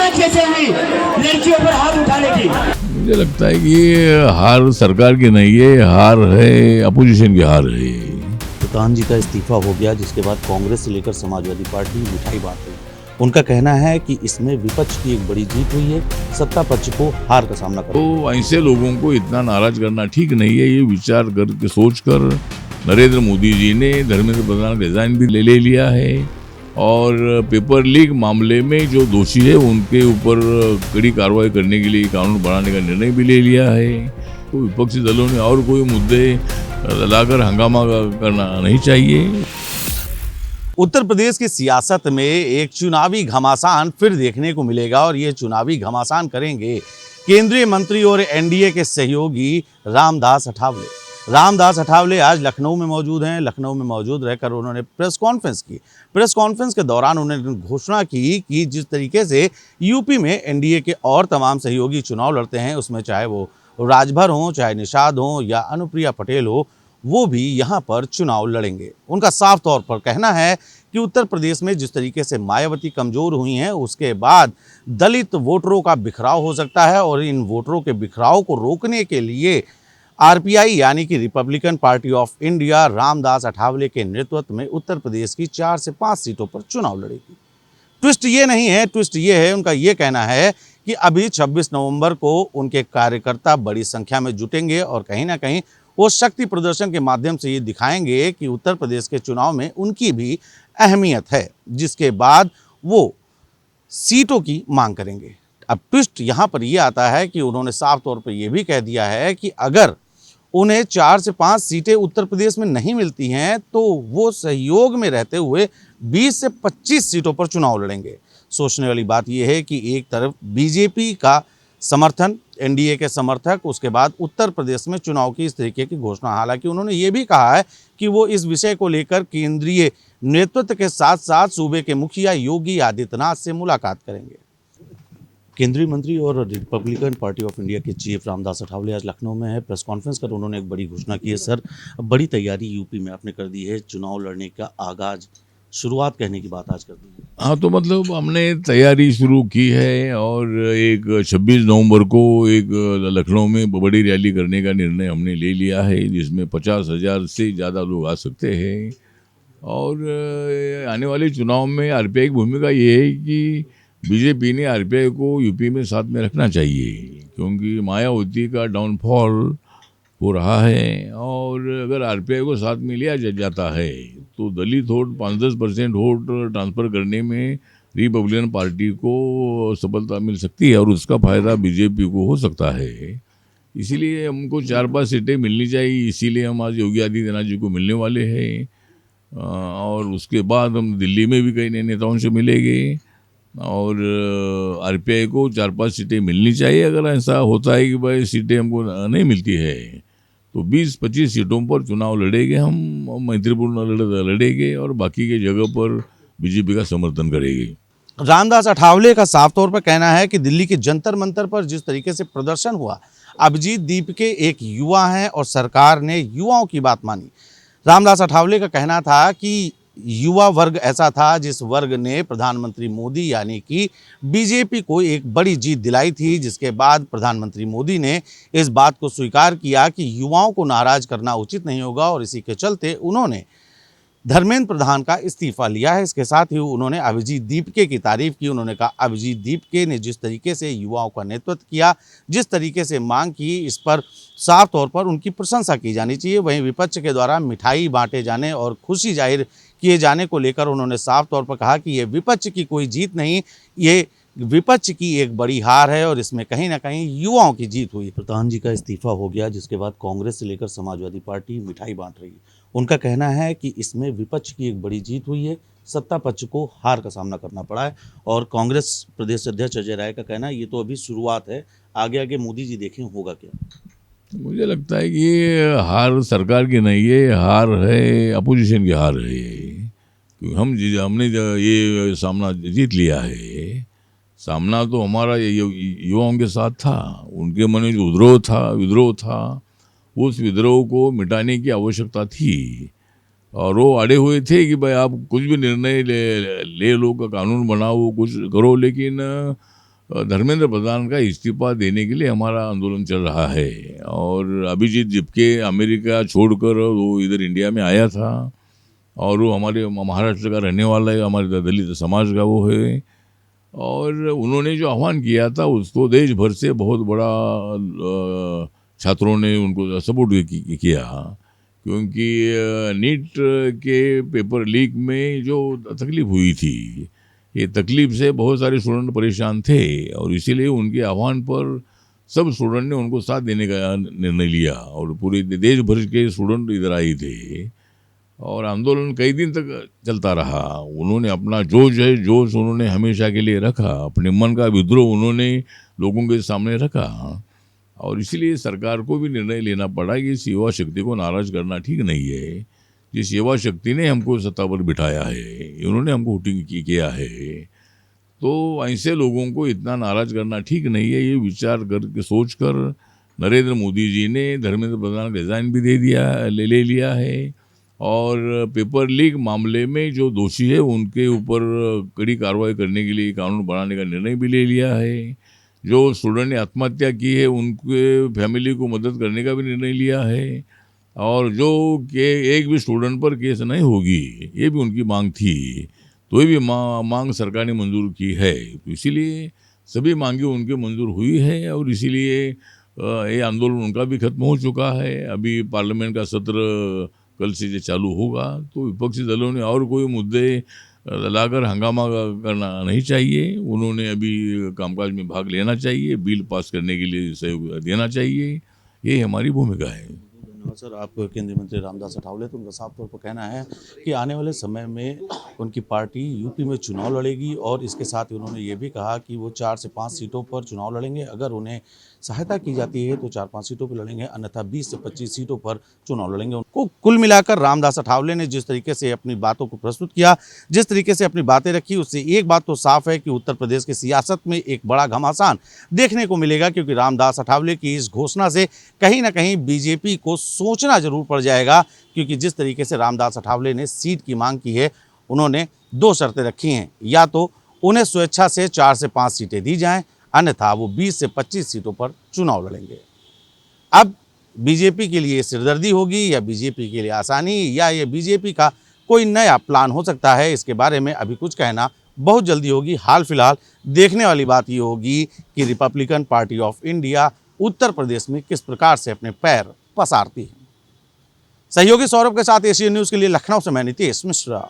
हिम्मत कैसे हुई लड़कियों पर हाथ उठाने की? मुझे लगता है कि ये हार सरकार की नहीं है, हार है अपोजिशन की हार है। प्रधान जी का इस्तीफा हो गया, जिसके बाद कांग्रेस से लेकर समाजवादी पार्टी मिठाई बांट रही है। उनका कहना है कि इसमें विपक्ष की एक बड़ी जीत हुई है, सत्ता पक्ष को हार का सामना करना। तो ऐसे लोगों को इतना नाराज करना ठीक नहीं है। ये विचार करके सोचकर नरेंद्र मोदी जी ने धर्मेंद्र प्रधान का रिजाइन भी ले लिया है और पेपर लीक मामले में जो दोषी है उनके ऊपर कड़ी कार्रवाई करने के लिए कानून बनाने का निर्णय भी ले लिया है। तो विपक्षी दलों ने और कोई मुद्दे लाकर हंगामा करना नहीं चाहिए। उत्तर प्रदेश की सियासत में एक चुनावी घमासान फिर देखने को मिलेगा और ये चुनावी घमासान करेंगे केंद्रीय मंत्री और एनडीए के सहयोगी रामदास अठावले। रामदास अठावले आज लखनऊ में मौजूद हैं। लखनऊ में मौजूद रहकर उन्होंने प्रेस कॉन्फ्रेंस की। प्रेस कॉन्फ्रेंस के दौरान उन्होंने घोषणा की कि जिस तरीके से यूपी में एनडीए के और तमाम सहयोगी चुनाव लड़ते हैं, उसमें चाहे वो राजभर हों, चाहे निषाद हों या अनुप्रिया पटेल हो, वो भी यहाँ पर चुनाव लड़ेंगे। उनका साफ तौर पर कहना है कि उत्तर प्रदेश में जिस तरीके से मायावती कमज़ोर हुई हैं, उसके बाद दलित वोटरों का बिखराव हो सकता है और इन वोटरों के बिखराव को रोकने के लिए आरपीआई यानी कि Republican party of India Ramdas Athawale के नेतृत्व में उत्तर प्रदेश की 4 से 5 सीटों पर चुनाव लड़ेगी। ट्विस्ट ये नहीं है, ट्विस्ट ये है, उनका ये कहना है कि अभी 26 नवंबर को उनके कार्यकर्ता बड़ी संख्या में जुटेंगे और कहीं ना कहीं वो शक्ति प्रदर्शन के माध्यम से ये दिखाएंगे कि उत्तर प्रदेश के चुनाव में उनकी भी अहमियत है, जिसके बाद वो सीटों की मांग करेंगे। अब ट्विस्ट यहाँ पर ये आता है कि उन्होंने साफ तौर पर यह भी कह दिया है कि अगर उन्हें 4 से 5 सीटें उत्तर प्रदेश में नहीं मिलती हैं तो वो सहयोग में रहते हुए 20 से 25 सीटों पर चुनाव लड़ेंगे। सोचने वाली बात यह है कि एक तरफ बीजेपी का समर्थन, एनडीए के समर्थक, उसके बाद उत्तर प्रदेश में चुनाव की इस तरीके की घोषणा। हालांकि उन्होंने ये भी कहा है कि वो इस विषय को लेकर केंद्रीय नेतृत्व के साथ साथ सूबे के मुखिया योगी आदित्यनाथ से मुलाकात करेंगे। केंद्रीय मंत्री और रिपब्लिकन पार्टी ऑफ इंडिया के चीफ रामदास अठावले आज लखनऊ में है। प्रेस कॉन्फ्रेंस कर उन्होंने एक बड़ी घोषणा की है। सर, बड़ी तैयारी यूपी में आपने कर दी है, चुनाव लड़ने का आगाज, शुरुआत कहने की बात आज कर दी है। हाँ, तो मतलब हमने तैयारी शुरू की है और एक 26 नवंबर को एक लखनऊ में बड़ी रैली करने का निर्णय हमने ले लिया है, जिसमें 50,000 से ज़्यादा लोग आ सकते हैं। और आने वाले चुनाव में आरपीआई की भूमिका ये है कि बीजेपी ने आरपीआई को यूपी में साथ में रखना चाहिए, क्योंकि मायावती का डाउनफॉल हो रहा है और अगर आरपीआई को साथ में लिया जाता है तो दलित वोट 5-10% वोट ट्रांसफ़र करने में रिपब्लिकन पार्टी को सफलता मिल सकती है और उसका फ़ायदा बीजेपी को हो सकता है। इसीलिए हमको 4-5 सीटें मिलनी चाहिए। इसीलिए हम आज योगी आदित्यनाथ जी को मिलने वाले हैं और उसके बाद हम दिल्ली में भी कई नए नेताओं से मिलेंगे और आरपीआई को 4-5 सीटें मिलनी चाहिए। अगर ऐसा होता है कि भाई सीटें हमको नहीं मिलती है तो 20-25 सीटों पर चुनाव लड़ेंगे, हम मैत्रीपूर्ण लड़ेंगे और बाकी के जगह पर बीजेपी का समर्थन करेंगे। रामदास अठावले का साफ तौर पर कहना है कि दिल्ली के जंतर मंतर पर जिस तरीके से प्रदर्शन हुआ, अभिजीत दीप के एक युवा हैं और सरकार ने युवाओं की बात मानी। रामदास अठावले का कहना था कि युवा वर्ग ऐसा था जिस वर्ग ने प्रधानमंत्री मोदी यानी कि बीजेपी को एक बड़ी जीत दिलाई थी, जिसके बाद प्रधानमंत्री मोदी ने इस बात को स्वीकार किया कि युवाओं को नाराज करना उचित नहीं होगा और इसी के चलते उन्होंने धर्मेंद्र प्रधान का इस्तीफा लिया है। इसके साथ ही उन्होंने अभिजीत दीपके की तारीफ की। उन्होंने कहा अभिजीत दीपके ने जिस तरीके से युवाओं का नेतृत्व किया, जिस तरीके से मांग की, इस पर साफ तौर पर उनकी प्रशंसा की जानी चाहिए। वहीं विपक्ष के द्वारा मिठाई बांटे जाने और खुशी जाहिर किए जाने को लेकर उन्होंने साफ तौर पर कहा कि ये विपक्ष की कोई जीत नहीं, ये विपक्ष की एक बड़ी हार है और इसमें कहीं ना कहीं युवाओं की जीत हुई। प्रधान जी का इस्तीफा हो गया, जिसके बाद कांग्रेस से लेकर समाजवादी पार्टी मिठाई बांट रही है। उनका कहना है कि इसमें विपक्ष की एक बड़ी जीत हुई है, सत्ता पक्ष को हार का सामना करना पड़ा है। और कांग्रेस प्रदेश अध्यक्ष अजय राय का कहना है ये तो अभी शुरुआत है, आगे आगे मोदी जी देखें होगा क्या। मुझे लगता है कि ये हार सरकार की नहीं है, हार है अपोजिशन की हार है, क्योंकि हमने ये सामना जीत लिया है। सामना तो हमारा युवाओं के साथ था, उनके मन में जो विद्रोह था उस विद्रोह को मिटाने की आवश्यकता थी और वो अड़े हुए थे कि भाई आप कुछ भी निर्णय ले लो, का कानून बनाओ, कुछ करो, लेकिन धर्मेंद्र प्रधान का इस्तीफा देने के लिए हमारा आंदोलन चल रहा है। और अभिजीत जिपके अमेरिका छोड़कर वो इधर इंडिया में आया था और वो हमारे महाराष्ट्र का रहने वाला है, हमारे दलित समाज का वो है। और उन्होंने जो आह्वान किया था उसको देश भर से बहुत बड़ा छात्रों ने उनको सपोर्ट किया, क्योंकि नीट के पेपर लीक में जो तकलीफ हुई थी, ये तकलीफ से बहुत सारे स्टूडेंट परेशान थे और इसीलिए उनके आह्वान पर सब स्टूडेंट ने उनको साथ देने का निर्णय लिया और पूरे देश भर के स्टूडेंट इधर आए थे और आंदोलन कई दिन तक चलता रहा। उन्होंने अपना जोश उन्होंने हमेशा के लिए रखा, अपने मन का विद्रोह उन्होंने लोगों के सामने रखा और इसलिए सरकार को भी निर्णय लेना पड़ा कि इस युवा शक्ति को नाराज करना ठीक नहीं है। जिस युवा शक्ति ने हमको सत्ता पर बिठाया है, उन्होंने हमको वोटिंग किया है, तो ऐसे लोगों को इतना नाराज करना ठीक नहीं है। ये विचार करके सोच कर नरेंद्र मोदी जी ने धर्मेंद्र प्रधान रिजाइन भी ले लिया है और पेपर लीक मामले में जो दोषी है उनके ऊपर कड़ी कार्रवाई करने के लिए कानून बनाने का निर्णय भी ले लिया है। जो स्टूडेंट ने आत्महत्या की है उनके फैमिली को मदद करने का भी निर्णय लिया है और जो कि एक भी स्टूडेंट पर केस नहीं होगी, ये भी उनकी मांग थी, तो ये भी मांग सरकार ने मंजूर की है। तो इसीलिए सभी मांगें उनके मंजूर हुई है और इसीलिए ये आंदोलन उनका भी खत्म हो चुका है। अभी पार्लियामेंट का सत्र कल से चालू होगा, तो विपक्षी दलों ने और कोई मुद्दे लाकर हंगामा करना नहीं चाहिए। उन्होंने अभी कामकाज में भाग लेना चाहिए, बिल पास करने के लिए सहयोग देना चाहिए, ये हमारी भूमिका है। धन्यवाद सर। आप केंद्रीय मंत्री रामदास अठावले, तो उनका साफ तौर पर कहना है कि आने वाले समय में उनकी पार्टी यूपी में चुनाव लड़ेगी और इसके साथ ही उन्होंने ये भी कहा कि वो 4 से 5 सीटों पर चुनाव लड़ेंगे। अगर उन्हें सहायता की जाती है तो 4-5 सीटों पर लड़ेंगे, अन्यथा 20 से 25 सीटों पर चुनाव लड़ेंगे। उनको कुल मिलाकर रामदास अठावले ने जिस तरीके से अपनी बातों को प्रस्तुत किया, जिस तरीके से अपनी बातें रखी, उससे एक बात तो साफ है कि उत्तर प्रदेश की सियासत में एक बड़ा घमासान देखने को मिलेगा, क्योंकि रामदास अठावले की इस घोषणा से कहीं ना कहीं बीजेपी को सोचना जरूर पड़ जाएगा, क्योंकि जिस तरीके से रामदास अठावले ने सीट की मांग की है, उन्होंने 2 शर्तें रखी हैं। या तो उन्हें स्वेच्छा से 4 से 5 सीटें दी जाएं, अन्यथा वो 20 से 25 सीटों पर चुनाव लड़ेंगे। अब बीजेपी के लिए सिरदर्दी होगी या बीजेपी के लिए आसानी, या ये बीजेपी का कोई नया प्लान हो सकता है, इसके बारे में अभी कुछ कहना बहुत जल्दी होगी। हाल फिलहाल देखने वाली बात ये होगी कि Republican party of India Uttar Pradesh में किस प्रकार से अपने पैर पसारती है। सहयोगी सौरभ के साथ एशियन न्यूज़ के लिए लखनऊ से मैं नितेश मिश्रा।